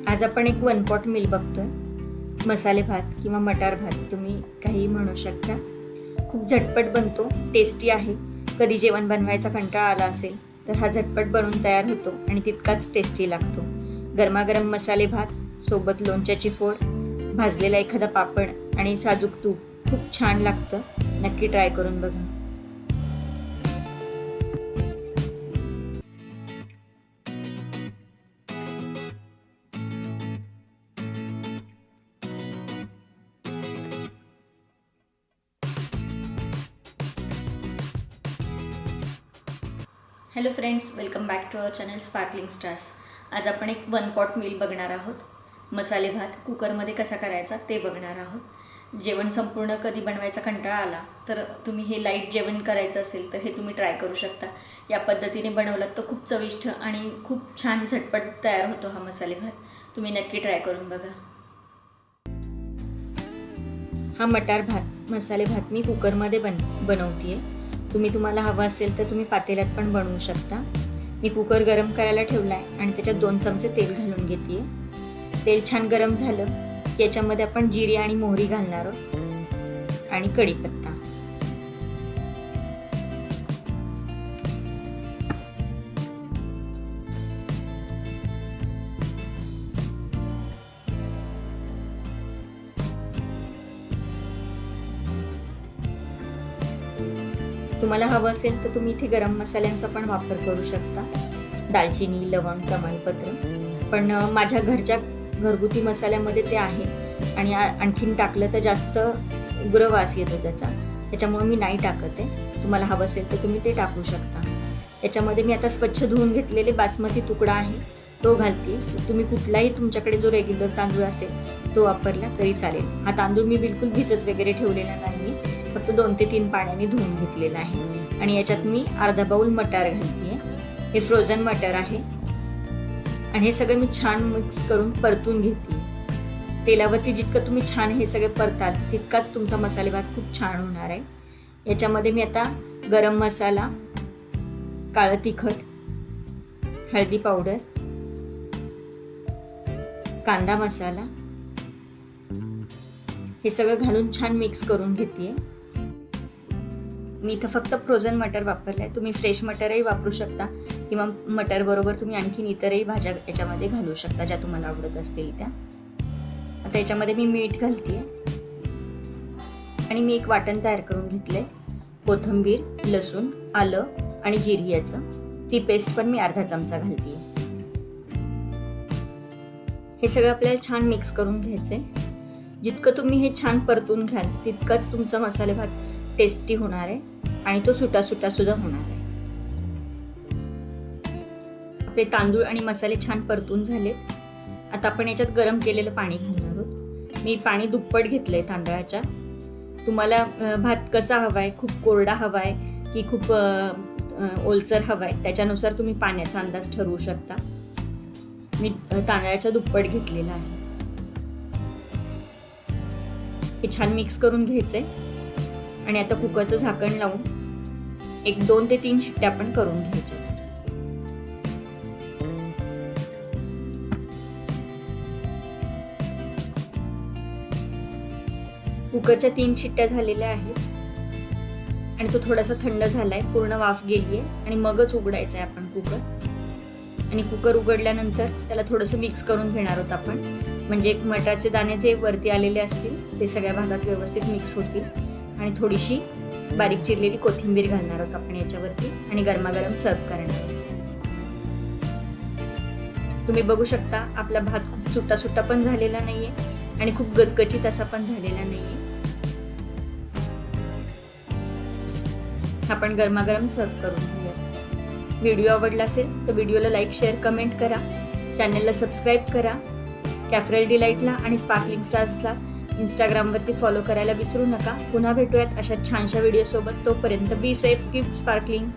आज आपण एक वन पॉट मील बघतोय. मसाले भात किंवा मटार भात तुम्ही काही म्हणू शकता. खूप झटपट बनतो, टेस्टी आहे. कधी जेवण बनवायचा कंटाळा आला असेल तर हा झटपट बनवून तयार होतो आणि तितकाच टेस्टी लागतो. गरमागरम मसाले भात सोबत लोणच्याची फोड, भाजलेला एखादा पापड आणि साजूक तूप खूप छान लागतं. नक्की ट्राय करून बघा. Hello friends, welcome back to our channel sparkling stars. आज आपण एक वन पॉट मील बघणार आहोत. मसाले भात कुकरमध्ये कसा करायचा ते बघणार आहोत. जेवण संपूर्ण कधी बनवायचा कंटाळा आला तर तुम्ही हे लाईट जेवण करायचं असेल तर हे तुम्ही ट्राय करू शकता. या पद्धतीने बनवलात तर खूप चविष्ट आणि खूप छान झटपट तयार होतो हा मसाले भात. तुम्ही नक्की ट्राय करून बघा. हा मटार भात मसाले भात मी कुकरमध्ये बनवते. तुम्हाला हवं असेल तर तुम्ही पातेल्यात पण बनवू शकता. मी कुकर गरम करायला ठेवला आहे आणि त्याच्यात 2 चमचे तेल घालून घेते. तेल छान गरम झालं की याच्यामध्ये आपण जिरे आणि मोहरी घालणार आहोत आणि कढीपत्ता. तुम्हाला हवं असेल तर तुम्ही इथे गरम मसाल्यांचा पण वापर करू शकता. दालचिनी, लवंग, तमालपत्र. पण माझ्या घरच्या घरगुती मसाल्यामध्ये ते आहे आणि आणखीन टाकलं तर जास्त उग्र वास येतो त्याच्यामुळे मी नाही टाकत आहे. तुम्हाला हवं असेल तर तुम्ही ते टाकू शकता. याच्यामध्ये मी आता स्वच्छ धुवून घेतलेले बासमती तुकडा आहे तो घालते. तुम्ही कुठलाही तुमच्याकडे जो रेग्युलर तांदूळ असेल तो वापरला तरी चालेल. हा तांदूळ मी बिलकुल भिजत वगैरे ठेवलेला नाही, फक्त 2 ते 3 पाण्याने धुवून घेतलेला आहे. आणि याच्यात मी अर्धा बाउल मटार घालते. हे फ्रोझन मटार आहे आणि हे सगळं मी छान मिक्स करून परतून घेते. तेलावरती जितकं तुम्ही छान हे सगळे परताल तितकाच तुमचा मसाले भात खूप छान होणार आहे. याच्यामध्ये मी आता गरम मसाला, काळं तिखट, हळदी पावडर, कांदा मसाला हे सगळं घालून छान मिक्स करून घेते. मी इथं फक्त फ्रोझन मटर वापरलं आहे. तुम्ही फ्रेश मटरही वापरू शकता किंवा मटर बरोबर तुम्ही आणखीन इतरही भाज्या याच्यामध्ये घालू शकता ज्या तुम्हाला आवडत असतील त्या. आता याच्यामध्ये मी मीठ घालते आणि मी एक वाटण तयार करून घेतलंय. कोथिंबीर, लसूण, आलं आणि जिरे याचं ती पेस्ट पण मी अर्धा चमचा घालते. हे सगळं आपल्याला छान मिक्स करून घ्यायचंय. जितकं तुम्ही हे छान परतून घ्याल तितकाच तुमचा मसाले भात टेस्टी होणार आहे आणि तो सुटा सुद्धा होणार आहे. आपले तांदूळ आणि मसाले छान परतून झालेत. आता आपण याच्यात गरम केलेलं पाणी घालणार आहोत. मी पाणी दुप्पट घेतलंय तांदळाच्या. तुम्हाला भात कसा हवाय, खूप कोरडा हवाय की खूप ओलसर हवाय त्याच्यानुसार तुम्ही पाण्याचा अंदाज ठरवू शकता. मी तांदळाच्या दुप्पट घेतलेला आहे. हे छान मिक्स करून घ्यायचंय आणि आता कुकरचं झाकण लावून एक 2 ते 3 शिट्ट्या पण करून घ्यायच्या. कुकरच्या 3 शिट्ट्या झालेल्या आहेत आणि तो थोडासा थंड झालाय, पूर्ण वाफ गेलीये आणि मगच उघडायचा आहे आपण कुकर. आणि कुकर उघडल्यानंतर त्याला थोडंसं मिक्स करून घेणार आहोत आपण, म्हणजे मटारचे दाणे जे वरती आलेले असतील ते सगळ्या भागात व्यवस्थित मिक्स होतील. आणि थोडीशी बारीक चिरलेली कोथिंबीर घालणार आहोत आपण याच्यावरती आणि गरमागरम सर्व करणार आहोत. तुम्ही बघू शकता आपला भात खूप सुट्टा पण झालेला नाहीये आणि खूप गचगचीत असा पण झालेला नाहीये. आपण गरमागरम सर्व करून घेऊया. व्हिडिओ आवडला असेल तर व्हिडिओला लाईक, शेअर, कमेंट करा. चॅनलला सबस्क्राईब करा. कॅफरेल डिलाईटला आणि स्पार्कलिंग स्टार्सला इंस्टाग्रामवरती फॉलो करायला विसरू नका. पुन्हा भेटूयात अशा छानशा व्हिडिओसोबत. तोपर्यंत बी सेफ, कीप स्पार्कलिंग.